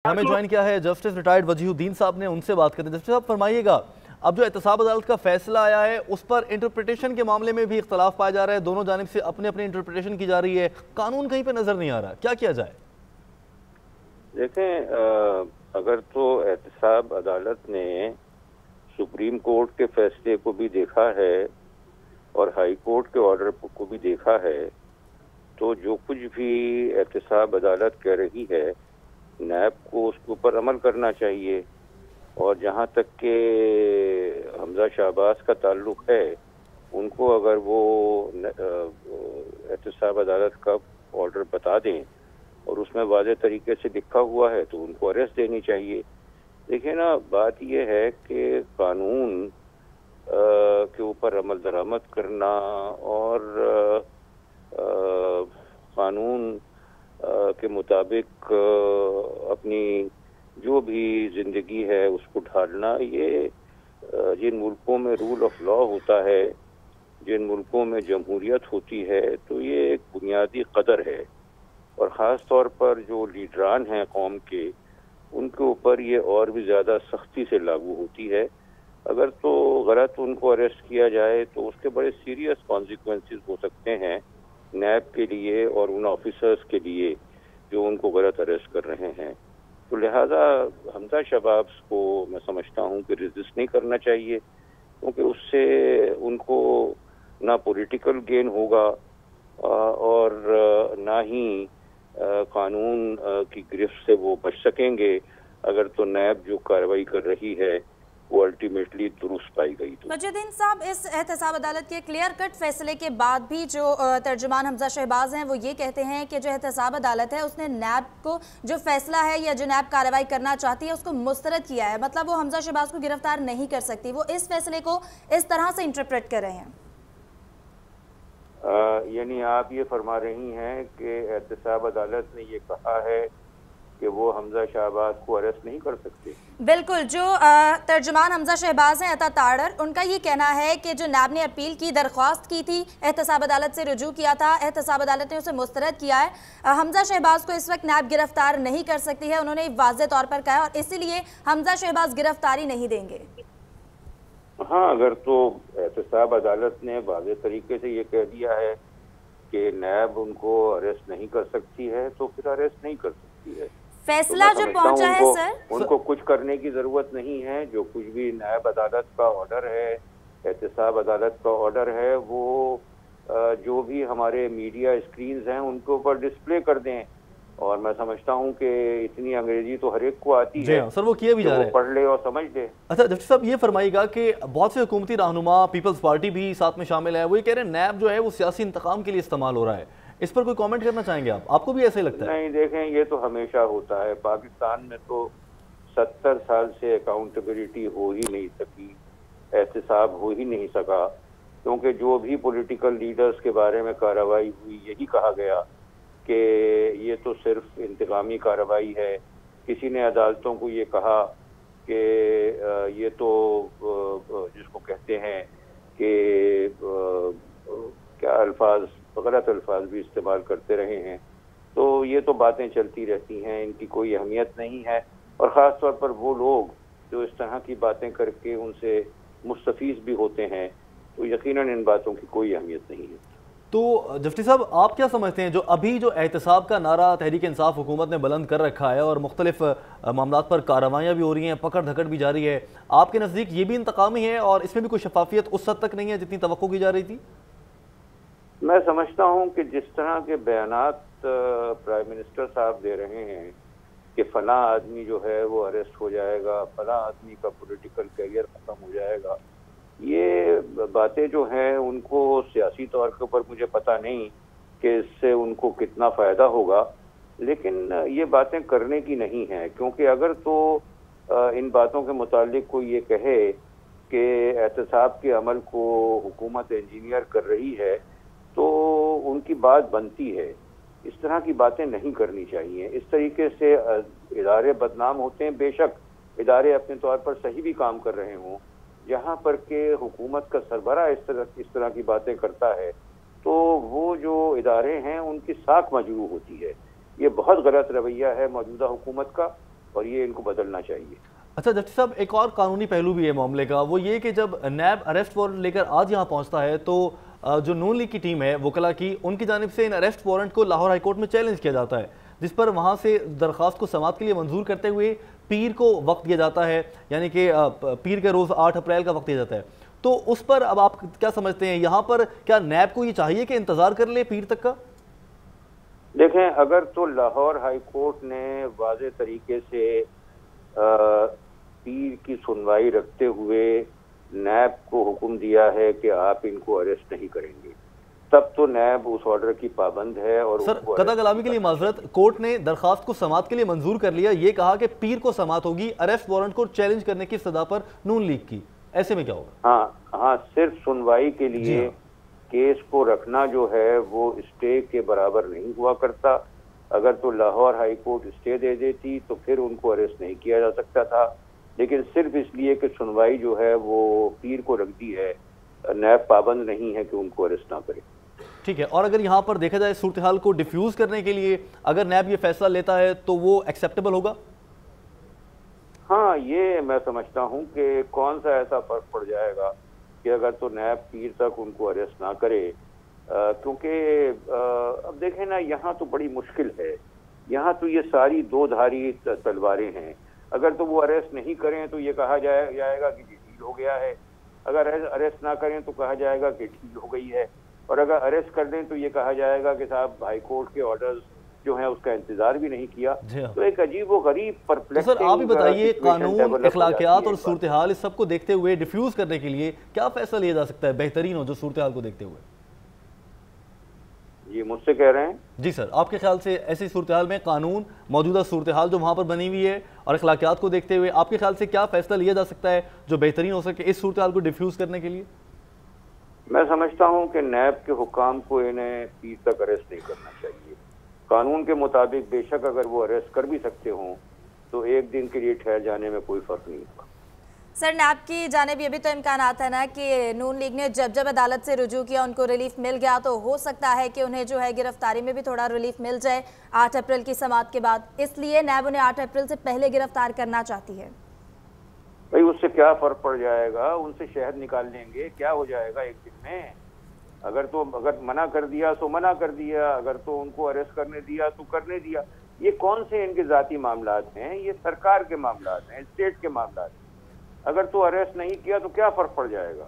हमें ज्वाइन किया है जस्टिस रिटायर्ड वजीहुद्दीन साहब ने, उनसे बात करते हैं। जस्टिस साहब फरमाइएगा, अब जो एहतसाब अदालत का फैसला आया है उस पर इंटरप्रिटेशन के मामले में भी इख्तलाफ पाया जा रहा है, दोनों जानिब से अपने अपने इंटरप्रिटेशन की जा रही है, कानून कहीं पे नजर नहीं आ रहा, क्या किया जाए? देखें, अगर तो एहतसाब अदालत ने सुप्रीम कोर्ट के फैसले को भी देखा है और हाई कोर्ट के ऑर्डर को भी देखा है, तो जो कुछ भी एहतसाब अदालत कह रही है नैब को उसके ऊपर अमल करना चाहिए। और जहाँ तक के हमजा शहबाज का ताल्लुक है, उनको अगर वो एहतसाब अदालत का ऑर्डर बता दें और उसमें वाज़ेह तरीके से लिखा हुआ है तो उनको अरेस्ट देनी चाहिए। देखिए ना, बात यह है कि कानून के ऊपर अमल दरामद करना और कानून के मुताबिक अपनी जो भी ज़िंदगी है उसको ढालना, ये जिन मुल्कों में रूल ऑफ लॉ होता है, जिन मुल्कों में जमहूरियत होती है, तो ये एक बुनियादी कदर है। और ख़ास तौर पर जो लीडरान हैं कौम के, उनके ऊपर ये और भी ज़्यादा सख्ती से लागू होती है। अगर तो गलत उनको अरेस्ट किया जाए तो उसके बड़े सीरियस कॉन्सिक्वेंसेस हो सकते हैं नैब के लिए और उन ऑफिसर्स के लिए जो उनको गलत अरेस्ट कर रहे हैं। तो लिहाजा हमजा शहबाज को मैं समझता हूँ कि रेजिस्ट नहीं करना चाहिए, क्योंकि उससे उनको ना पॉलिटिकल गेन होगा और ना ही कानून की गिरफ्त से वो बच सकेंगे अगर तो नैब जो कार्रवाई कर रही है वो अल्टीमेटली दुरुस्त पाई गई। तो वजीहुद्दीन साहब, इस एहतसाब अदालत के क्लियर कट फैसले के बाद भी जो तर्जुमान हमजा शहबाज हैं वो ये कहते हैं कि जो एहतसाब अदालत है उसने नैब को जो फैसला है या जो नैब कार्रवाई करना चाहती है उसको मुस्तरद किया है, मतलब वो हमजा शहबाज को गिरफ्तार नहीं कर सकती। वो इस फैसले को इस तरह से इंटरप्रेट कर रहे हैं। यानी आप ये फरमा रही हैं कि एहतसाब अदालत ने ये कहा है कि वो हमजा शहबाज को अरेस्ट नहीं कर सकते? बिल्कुल, जो तर्जुमान हमजा शहबाज हैं अता ताड़र, उनका ये कहना है कि जो नैब ने अपील की दरख्वास्त की थी, एहतसाब अदालत से रुजू किया था, एहतसाब अदालत ने उसे मुस्तरद किया है। हमजा शहबाज को इस वक्त नैब गिरफ्तार नहीं कर सकती है, उन्होंने वाज़ेह तौर पर कहा है, और इसीलिए हमजा शहबाज गिरफ्तारी नहीं देंगे। हाँ, अगर तो एहतसाब अदालत ने वाज़ेह तरीके से ये कह दिया है कि नैब उनको अरेस्ट नहीं कर सकती है तो फिर अरेस्ट नहीं कर सकती है। फैसला जो पहुंचा है सर, उनको कुछ करने की जरूरत नहीं है। जो कुछ भी नैब अदालत का ऑर्डर है, एहतसाब अदालत का ऑर्डर है, वो जो भी हमारे मीडिया स्क्रीन्स हैं उनके ऊपर डिस्प्ले कर दें। और मैं समझता हूं कि इतनी अंग्रेजी तो हर एक को आती है सर, वो किए भी जा रहे हैं, पढ़ ले और समझ ले। अच्छा जस्टिस साहब, ये फरमाइएगा कि बहुत से हुकूमती रहनुमा, पीपल्स पार्टी भी साथ में शामिल है, वो ये कह रहे हैं नैब जो है वो सियासी इंतकाम के लिए इस्तेमाल हो रहा है। इस पर कोई कमेंट करना चाहेंगे आप? आपको भी ऐसे ही लगता है? नहीं, देखें, ये तो हमेशा होता है। पाकिस्तान में तो 70 साल से अकाउंटेबिलिटी हो ही नहीं सकी, एहतसाब हो ही नहीं सका, क्योंकि जो भी पॉलिटिकल लीडर्स के बारे में कार्रवाई हुई यही कहा गया कि ये तो सिर्फ इंतकामी कार्रवाई है। किसी ने अदालतों को ये कहा कि ये तो जिसको कहते हैं कि क्या अल्फाज, गलत अल्फाज भी इस्तेमाल करते रहे हैं। तो ये तो बातें चलती रहती हैं, इनकी कोई अहमियत नहीं है। और ख़ास तौर पर वो लोग जो इस तरह की बातें करके उनसे मुस्तफीज़ भी होते हैं, तो यकीनन इन बातों की कोई अहमियत नहीं है। तो जस्टिस साहब, आप क्या समझते हैं, जो अभी जो एहतसाब का नारा तहरीक इंसाफ हुकूमत ने बुलंद कर रखा है और मुख्तलिफ मामलात पर कार्रवाइयाँ भी हो रही हैं, पकड़ धकड़ भी जारी है, आपके नज़दीक ये भी इंतकामी है और इसमें भी कोई शफाफियत उस हद तक नहीं है जितनी तवक्को की जा रही थी? मैं समझता हूं कि जिस तरह के बयानात प्राइम मिनिस्टर साहब दे रहे हैं कि फला आदमी जो है वो अरेस्ट हो जाएगा, फला आदमी का पॉलिटिकल करियर खत्म हो जाएगा, ये बातें जो हैं उनको सियासी तौर के ऊपर मुझे पता नहीं कि इससे उनको कितना फ़ायदा होगा, लेकिन ये बातें करने की नहीं है। क्योंकि अगर तो इन बातों के मुतालिक कोई ये कहे कि एहतसाब के अमल को हुकूमत इंजीनियर कर रही है तो उनकी बात बनती है। इस तरह की बातें नहीं करनी चाहिए। इस तरीके से इदारे बदनाम होते हैं। बेशक इदारे अपने तौर पर सही भी काम कर रहे हों, जहाँ पर के हुकूमत का सरबराह इस तरह की बातें करता है तो वो जो इदारे हैं उनकी साख मजरूह होती है। ये बहुत गलत रवैया है मौजूदा हुकूमत का, اور یہ ان کو بدلنا چاہیے۔ اچھا جسٹس صاحب، ایک اور قانونی پہلو بھی ہے معاملے کا، وہ یہ کہ جب نیب اریسٹ وارنٹ لے کر آج یہاں پہنچتا ہے تو جو نون لیگ کی ٹیم ہے وکلا کی، ان کی جانب سے ان اریسٹ وارنٹ کو لاہور ہائی کورٹ میں چیلنج کیا جاتا ہے، جس پر وہاں سے درخواست کو سماعت کے لیے منظور کرتے ہوئے پیر کو وقت دیا جاتا ہے، یعنی کہ پیر کے روز 8 اپریل کا وقت دیا جاتا ہے۔ تو اس پر اب آپ کیا سمجھتے ہیں، یہاں پر کیا نیب کو یہ چاہیے کہ انتظار کر لے پیر تک کا؟ دیکھیں، اگر تو لاہور ہائی کورٹ نے واضح طریقے سے پیر کی سنوائی رکھتے ہوئے نیب کو حکم دیا ہے کہ آپ ان کو اریسٹ نہیں کریں گے، تب تو نیب اس آرڈر کی پابند ہے۔ اور سر قطع کلامی کے لیے معذرت، کورٹ نے درخواست کو سماعت کے لیے منظور کر لیا، یہ کہا کہ پیر کو سماعت ہوگی، اریسٹ وارنٹ کو چیلنج کرنے کی استدعا پر نون لیگ کی، ایسے میں کیا ہوگا؟ ہاں، صرف سنوائی کے لیے کیس کو رکھنا جو ہے وہ اسٹے کے برابر نہیں ہوا کرتا۔ اگر تو لاہور ہائی کورٹ اسٹے دے دیتی تو پھر ان کو اریسٹ نہیں کیا جا سکتا تھا، لیکن صرف اس لیے کہ سنوائی جو ہے وہ پیر کو رکھ دی ہے، نیب پابند نہیں ہے کہ ان کو اریسٹ نہ کرے۔ ٹھیک ہے، اور اگر یہاں پر دیکھا جائے صورتحال کو ڈیفیوز کرنے کے لیے اگر نیب یہ فیصلہ لیتا ہے تو وہ ایکسیپٹیبل ہوگا؟ ہاں، یہ میں سمجھتا ہوں کہ کون سا ایسا فرق پڑ جائے گا کہ اگر تو نیب پیر تک ان کو اریسٹ نہ کرے، کیونکہ اب دیکھیں نا، یہاں تو بڑی مشکل ہے، یہاں تو یہ ساری دو دھاری تلواریں ہیں۔ اگر تو وہ اریسٹ نہیں کریں تو یہ کہا جائے گا کہ ڈھیل ہو گیا ہے، اگر اریسٹ نہ کریں تو کہا جائے گا کہ ڈھیل ہو گئی ہے، اور اگر اریسٹ کر دیں تو یہ کہا جائے گا کہ صاحب ہائی کورٹ کے آرڈرز جو ہیں اس کا انتظار بھی نہیں کیا۔ تو ایک عجیب و غریب پرپلیکسنگ سر آپ ہی بتائیے، قانون، اخلاقیات اور صورتحال اس سب کو دیکھتے ہوئے ڈیفیوز کرنے کے لیے کیا فیصلہ لیا جا سکتا ہے بہترین ہو جو صورتحال کو دیکھتے ہوئے؟ جی مجھ سے کہہ رہے ہیں؟ جی سر، آپ کے خیال سے ایسی صورتحال میں قانون، موجودہ صورتحال جو وہاں پر بنی ہوئی ہے اور اخلاقیات کو دیکھتے ہوئے آپ کے خیال سے کیا فیصلہ لیا جا سکتا ہے جو بہترین ہو سکے اس صورتحال کو ڈیفیوز کرنے کے لیے؟ میں سمجھتا ہوں کہ نیب کے حکام کو انہیں پیر تک اریسٹ نہیں کرنا چاہیے۔ قانون کے مطابق بے شک اگر وہ اریسٹ کر بھی سکتے ہوں تو ایک دن کے لیے ٹھہر جانے میں کوئی فرق نہیں ہوگا۔ سر نیب کی جانب یہ بھی تو امکانات ہے نا کہ نون لیگ نے جب عدالت سے رجوع کیا ان کو ریلیف مل گیا، تو ہو سکتا ہے کہ انہیں جو ہے گرفتاری میں بھی تھوڑا ریلیف مل جائے 8 اپریل کی سماعت کے بعد، اس لیے نیب انہیں 8 اپریل سے پہلے گرفتار کرنا چاہتی ہے۔ بھائی اس سے کیا فرق پڑ جائے گا، ان سے شہد نکال لیں گے، کیا ہو جائے گا ایک دن میں؟ اگر منع کر دیا تو منع کر دیا، اگر تو ان کو اریسٹ کرنے دیا تو کرنے دیا۔ یہ کون سے ان کے ذاتی معاملات ہیں؟ یہ سرکار کے معاملات ہیں، اسٹیٹ کے معاملات ہیں۔ اگر تو اریسٹ نہیں کیا تو کیا فرق پڑ جائے گا؟